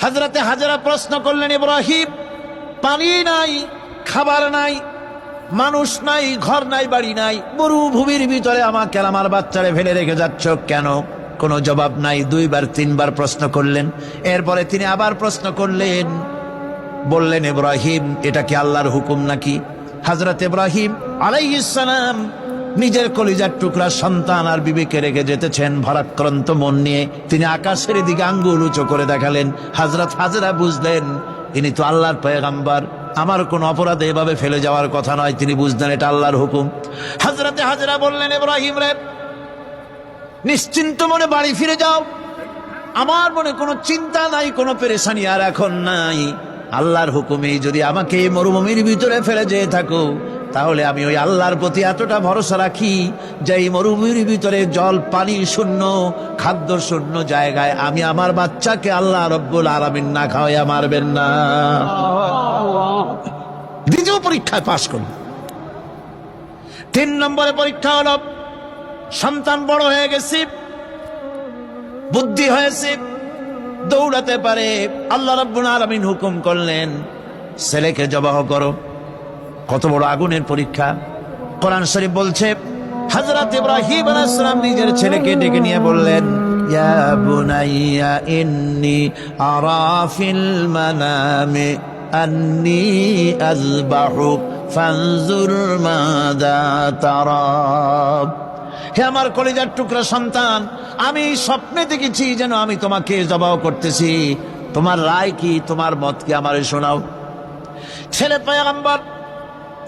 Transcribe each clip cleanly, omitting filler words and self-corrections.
হযরতে হাজেরা প্রশ্ন করলেন, ইব্রাহিম, পানি নাই, খাবার নাই, মানুষ নাই, ঘর নাই, বাড়ি নাই, মরুভূমির ভিতরে আমাকে আর আমার বাচ্চারে ফেলে রেখে যাচ্ছ কেন? কোনো জবাব নাই। 2 বার 3 বার প্রশ্ন করলেন। এরপরে তিনি আবার প্রশ্ন করলেন, বললেন, ইব্রাহিম, এটা কি আল্লাহর হুকুম নাকি? হযরত ইব্রাহিম আলাইহিস সালাম নিজের কলিজার টুকরা সন্তান আর বিবিকে রেখে যেতেছেন ভারাক্রান্ত মন নিয়ে। তিনি আকাশের দিকে আঙ্গুল উঁচু করে দেখালেন। হযরত হাজেরা বুঝলেন ইনি তো আল্লাহর পয়গম্বর, আমার কোন অপরাধে এভাবে ফেলে যাওয়ার কথা নয়। তিনি বুঝলেন এটা আল্লাহর হুকুম। হযরত হাজেরা বললেন, ইব্রাহিম রে, নিশ্চিন্ত মনে বাড়ি ফিরে যাও। আমার মনে কোনো চিন্তা নাই, কোনো পেরেশানি আর এখন নাই। আল্লাহর হুকুমে যদি আমাকে এই মরুভূমির ভিতরে ফেলে যেয়ে থাকো, তাহলে আমি ওই আল্লাহর প্রতি এতটা ভরসা রাখি যে এই মরুভূমির ভিতরে জল পানি শূন্য, খাদ্য শূন্য জায়গায় আমি আমার বাচ্চাকে আল্লাহ রব্বুল আলামিন না খাওয়াইয়া মারবেন না। দ্বিতীয় পরীক্ষায় পাশ করল। 3 নম্বরে পরীক্ষা হলো, সন্তান বড় হয়ে গেছে, বুদ্ধি হয়েছে, দৌড়াতে পারে। আল্লাহ রাব্বুল আলামিন হুকুম করলেন, ছেলেকে জবাহ করো। কত বড় আগুনের পরীক্ষা! কোরআন শরীফ বলছে, হযরত ইব্রাহিম আলাইহিস সালাম নিজের ছেলেকে ডেকে নিয়ে বললেন, ইয়া বুনাইয়া ইন্নী আরা ফিল মানামি আন্নী আযবাহুক ফানজুর মাযা তারা। হে আমার কলিজার টুকরা সন্তান, আমি স্বপ্নে দেখেছি যেন আমি তোমাকে জবাহ করতেছি। তোমার রায় কি, তোমার মত কি, আমারে শোনাও। ছেলে পয়গম্বর,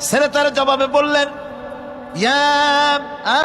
ছেলে তার জবাবে বললেন, ইয়া